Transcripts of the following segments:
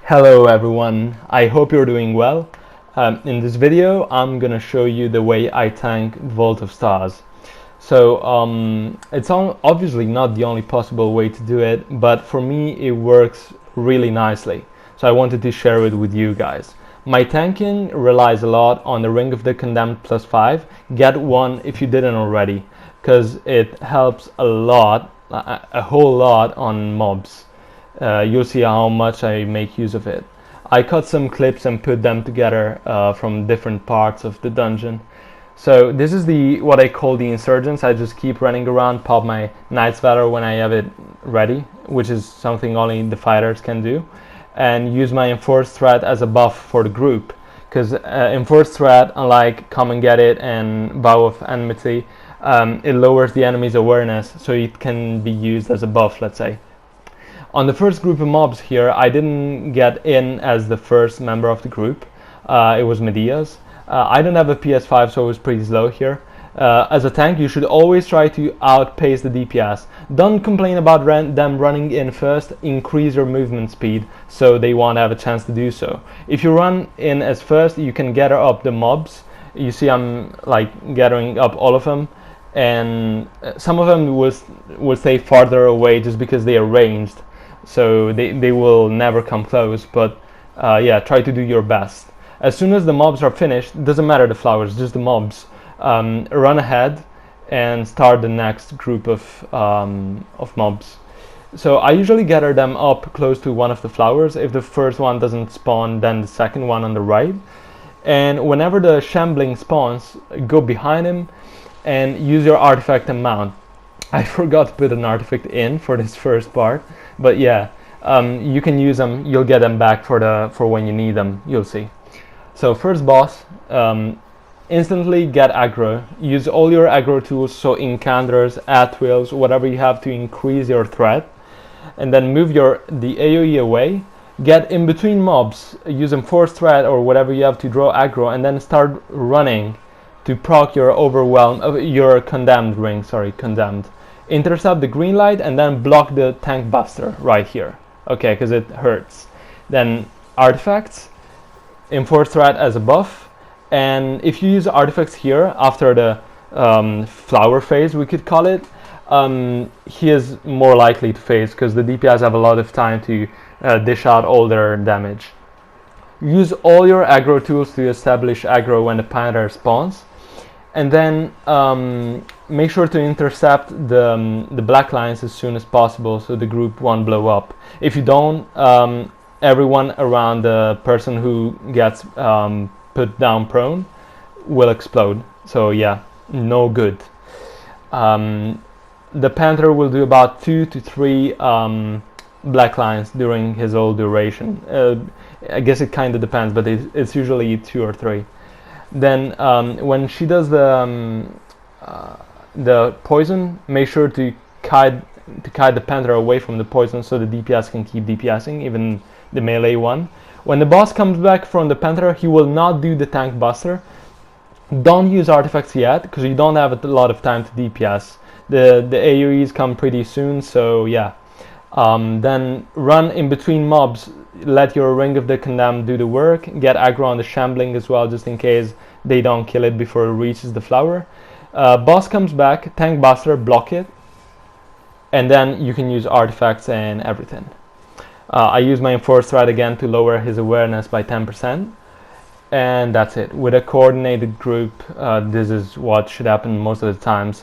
Hello everyone, I hope you're doing well. In this video I'm gonna show you the way I tank Vault of Stars. It's obviously not the only possible way to do it, but for me it works really nicely. So I wanted to share it with you guys. My tanking relies a lot on the Ring of the Condemned +5. Get one if you didn't already, because it helps a lot, a whole lot on mobs. You'll see how much I make use of it. I cut some clips and put them together from different parts of the dungeon. So this is what I call the insurgents. I just keep running around, pop my Knight's Valor when I have it ready, which is something only the fighters can do, and use my Enforced Threat as a buff for the group. Because Enforced Threat, unlike Come and Get It and Vow of Enmity, it lowers the enemy's awareness, so it can be used as a buff, let's say. On the first group of mobs here, I didn't get in as the first member of the group. It was Medea's. I don't have a PS5, so it was pretty slow here. As a tank, you should always try to outpace the DPS. Don't complain about them running in first. Increase your movement speed so they won't have a chance to do so. If you run in as first, you can gather up the mobs. You see I'm like gathering up all of them, and some of them will stay farther away just because they are ranged. So they will never come close, but yeah, try to do your best. As soon as the mobs are finished, doesn't matter the flowers, just the mobs, run ahead and start the next group of mobs. So I usually gather them up close to one of the flowers. If the first one doesn't spawn, then the second one on the right. And whenever the shambling spawns, go behind him and use your artifact and mount. I forgot to put an artifact in for this first part, but yeah, you can use them. You'll get them back for when you need them. You'll see. So first boss, instantly get aggro. Use all your aggro tools, so incanders, at-wills, whatever you have to increase your threat, and then move the AoE away. Get in between mobs. Use Enforced Threat or whatever you have to draw aggro, and then start running to proc your your condemned ring. Sorry, condemned. Intercept the green light and then block the tank buster right here. Okay, because it hurts. Then artifacts, Enforced Threat as a buff, and if you use artifacts here after the flower phase, we could call it, he is more likely to phase because the DPS have a lot of time to dish out all their damage. Use all your aggro tools to establish aggro when the Panther spawns. And then make sure to intercept the black lines as soon as possible so the group won't blow up. If you don't, everyone around the person who gets put down prone will explode. So yeah, no good. The Panther will do about 2 to 3 black lines during his whole duration. I guess it kind of depends, but it's usually 2 or 3. Then when she does the poison, make sure to kite the Panther away from the poison so the DPS can keep DPSing, even the melee one. When the boss comes back from the Panther, he will not do the tank buster. Don't use artifacts yet because you don't have a lot of time to DPS. The AoEs come pretty soon, so yeah. Then run in between mobs. Let your Ring of the Condemned do the work. Get aggro on the shambling as well, just in case they don't kill it before it reaches the flower. Boss comes back, tank buster, block it, and then you can use artifacts and everything. I use my Enforced Threat again to lower his awareness by 10%, and that's it. With a coordinated group, this is what should happen most of the times.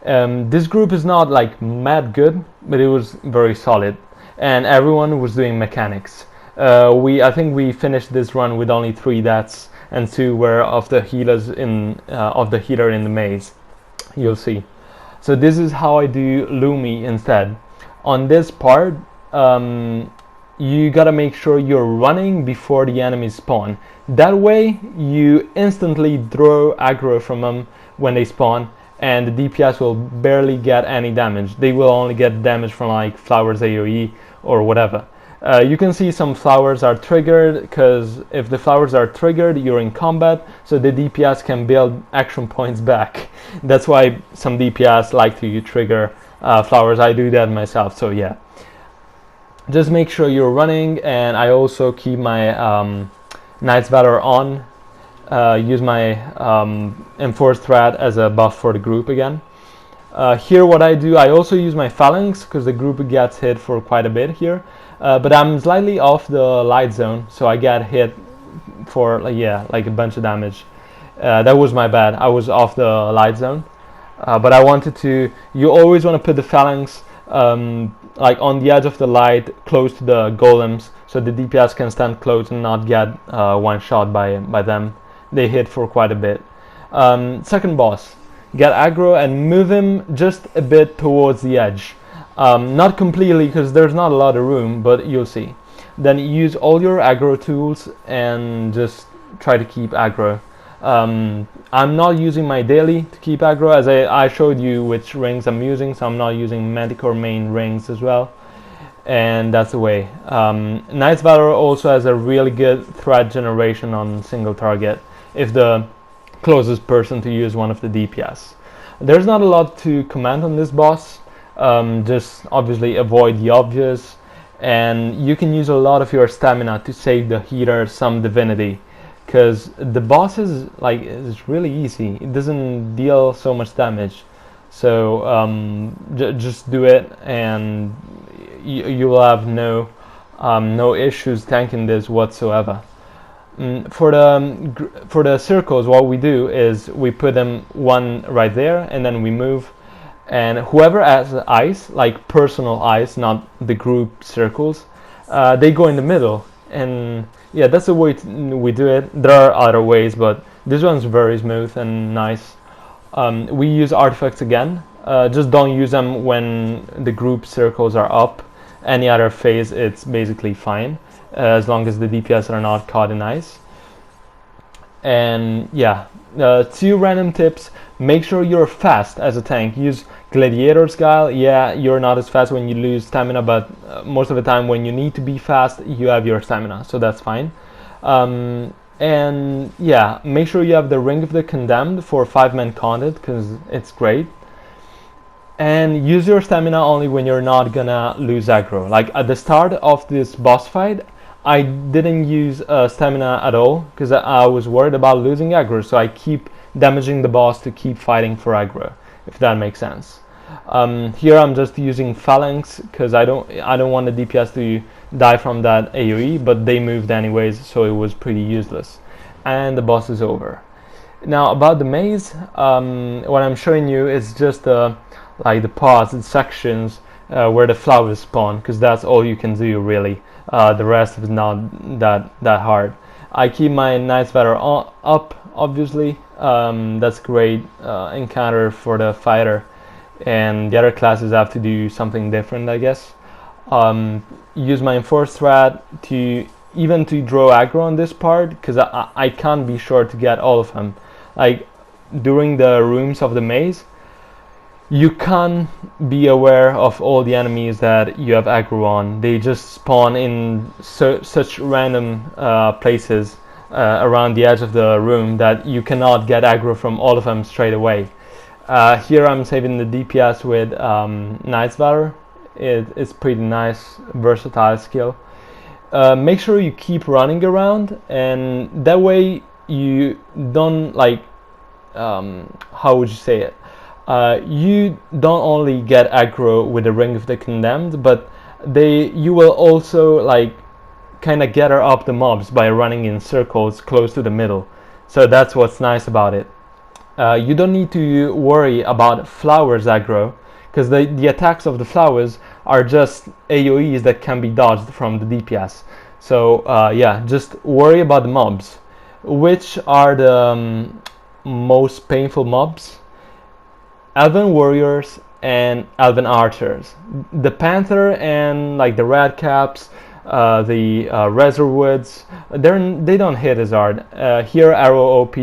This group is not like mad good, but it was very solid, and everyone was doing mechanics. I think we finished this run with only 3 deaths, and 2 were of the healers of the healer in the maze. You'll see. So this is how I do Lumi instead. On this part, you gotta make sure you're running before the enemies spawn. That way, you instantly draw aggro from them when they spawn, and the DPS will barely get any damage. They will only get damage from like flowers AoE or whatever. You can see some flowers are triggered because if the flowers are triggered, you're in combat, so the DPS can build action points back. That's why some DPS like to trigger flowers. I do that myself, so yeah. just make sure you're running, and I also keep my Knight's Valor on. Use my Enforced Threat as a buff for the group again. Here what I do, I also use my Phalanx because the group gets hit for quite a bit here. But I'm slightly off the light zone, so I get hit for like a bunch of damage. That was my bad. I was off the light zone. But I wanted to. You always want to put the Phalanx like on the edge of the light, close to the golems, so the DPS can stand close and not get one shot by them. They hit for quite a bit. Second boss, get aggro and move him just a bit towards the edge. Not completely, because there's not a lot of room, but you'll see. Then use all your aggro tools and just try to keep aggro. I'm not using my daily to keep aggro, as I showed you which rings I'm using, so I'm not using medic or main rings as well. And that's the way. Knight's Valor also has a really good threat generation on single target if the closest person to use one of the DPS. There's not a lot to comment on this boss. Just obviously avoid the obvious, and you can use a lot of your stamina to save the healer some divinity, because the boss is really easy. It doesn't deal so much damage, so just do it, and you will have no issues tanking this whatsoever. For the circles, what we do is we put them one right there, and then we move. And whoever has ice, like personal ice, not the group circles, they go in the middle. And yeah, that's the way we do it. There are other ways, but this one's very smooth and nice. We use artifacts again. Just don't use them when the group circles are up. Any other phase, it's basically fine, as long as the DPS are not caught in ice. And yeah, 2 random tips. Make sure you're fast as a tank. Use Gladiator's Guile. Yeah, you're not as fast when you lose stamina, but most of the time when you need to be fast, you have your stamina, so that's fine. And yeah, make sure you have the Ring of the Condemned for 5-man content, because it's great. And use your stamina only when you're not gonna lose aggro. Like at the start of this boss fight, I didn't use stamina at all, because I was worried about losing aggro, so I keep damaging the boss to keep fighting for aggro, if that makes sense. Here I'm just using Phalanx because I don't want the DPS to die from that AoE, but they moved anyways, so it was pretty useless. And the boss is over. Now about the maze, what I'm showing you is just like the parts and sections where the flowers spawn, because that's all you can do really. The rest is not that hard. I keep my Knight's Valor up, obviously. That's great encounter for the fighter, and the other classes have to do something different, I guess. Use my Enforced Threat to draw aggro on this part, because I can't be sure to get all of them. Like during the rooms of the maze, you can't be aware of all the enemies that you have aggro on. They just spawn in such random places around the edge of the room that you cannot get aggro from all of them straight away. Here I'm saving the DPS with Knight's Valor. It's pretty nice, versatile skill. Make sure you keep running around, and that way you don't how would you say it? You don't only get aggro with the Ring of the Condemned, but you will also kind of gather up the mobs by running in circles close to the middle. So that's what's nice about it. You don't need to worry about flowers aggro, because the attacks of the flowers are just AoEs that can be dodged from the DPS. So yeah, just worry about the mobs. Which are the most painful mobs? Elven warriors and elven archers. The panther and the red caps, the Razorwoods, they don't hit as hard. Here Arrow OP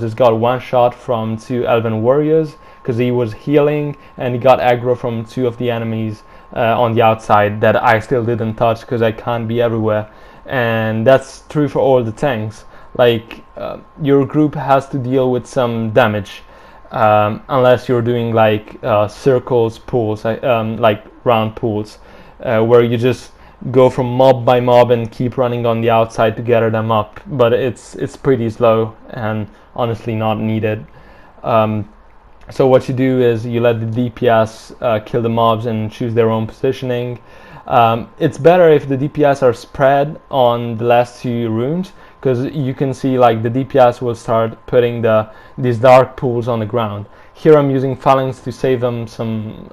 just got one shot from 2 elven warriors because he was healing, and he got aggro from 2 of the enemies on the outside that I still didn't touch because I can't be everywhere. And that's true for all the tanks. Your group has to deal with some damage. Unless you're doing circles pools, like round pools, where you just go from mob by mob and keep running on the outside to gather them up, but it's pretty slow and honestly not needed. So what you do is you let the DPS kill the mobs and choose their own positioning. It's better if the DPS are spread on the last two runes, because you can see like the DPS will start putting these dark pools on the ground. Here I'm using phalanx to save them some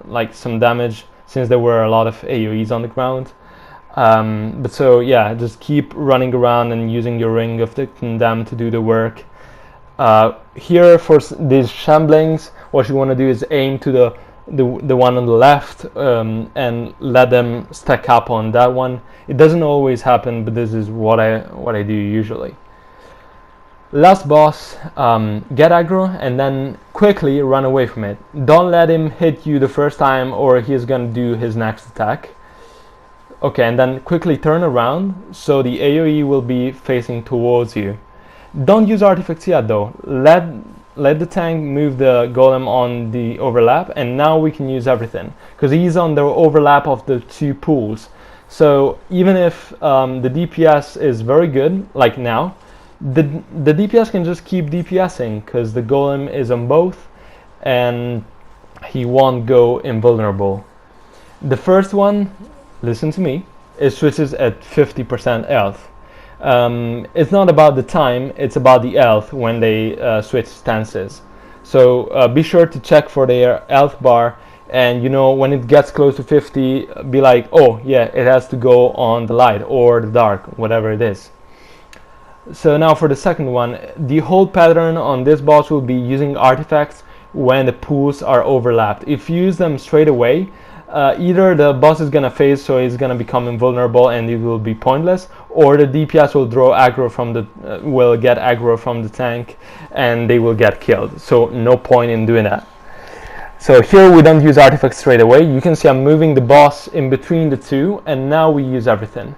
damage, since there were a lot of AoEs on the ground. But so yeah, just keep running around and using your ring of the condemned to do the work. Here for these shamblings, what you want to do is aim to the one on the left, and let them stack up on that one. It doesn't always happen, but this is what I do usually. Last boss, get aggro and then quickly run away from it. Don't let him hit you the first time, or he's gonna do his next attack. Okay, and then quickly turn around so the AoE will be facing towards you. Don't use artifacts yet though. Let the tank move the golem on the overlap, and now we can use everything, because he's on the overlap of the two pools. So even if the DPS is very good, like now, the DPS can just keep DPSing, because the golem is on both and he won't go invulnerable. The first one, listen to me, it switches at 50% health. It's not about the time, it's about the health when they switch stances. So be sure to check for their health bar, and you know, when it gets close to 50, be like, oh yeah, it has to go on the light or the dark, whatever it is. So now for the second one, the hold pattern on this boss will be using artifacts when the pools are overlapped. If you use them straight away, either the boss is gonna phase, so he's gonna become invulnerable and it will be pointless, or the DPS will draw aggro from will get aggro from the tank and they will get killed. So no point in doing that. So here we don't use artifacts straight away. You can see I'm moving the boss in between the two, and now we use everything.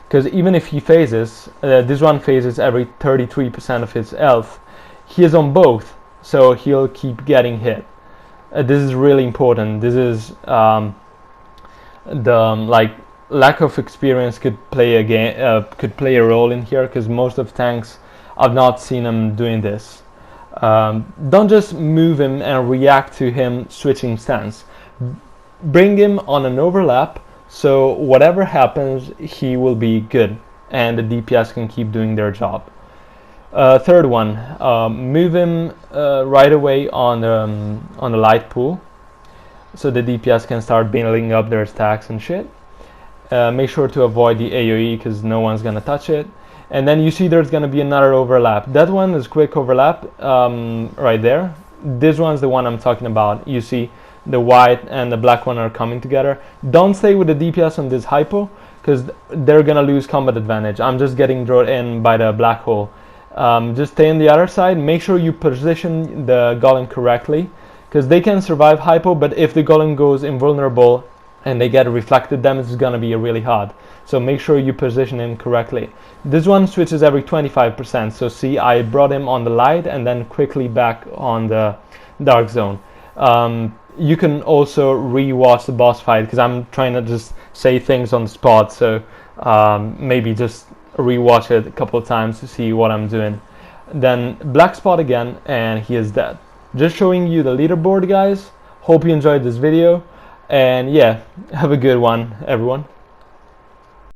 Because even if he phases, this one phases every 33% of his health. He is on both, so he'll keep getting hit. This is really important. This is lack of experience could play a role in here, because most of tanks, I've not seen them doing this. Don't just move him and react to him switching stance. Bring him on an overlap, so whatever happens, he will be good and the DPS can keep doing their job. Third one, move him right away on the light pool, so the DPS can start building up their stacks and shit. Make sure to avoid the AoE, because no one's gonna touch it. And then you see there's gonna be another overlap. That one is quick overlap, right there. This one's the one I'm talking about. You see the white and the black one are coming together. Don't stay with the DPS on this hypo, because they're gonna lose combat advantage. I'm just getting drawn in by the black hole. Just stay on the other side. Make sure you position the golem correctly, because they can survive hypo, but if the golem goes invulnerable and they get reflected damage, it's gonna be really hard. So make sure you position him correctly. This one switches every 25%, so see, I brought him on the light and then quickly back on the dark zone. You can also re-watch the boss fight, because I'm trying to just say things on the spot, so maybe just re-watch it a couple of times to see what I'm doing. Then black spot again, and he is dead. Just showing you the leaderboard, guys. Hope you enjoyed this video, and yeah, have a good one, everyone.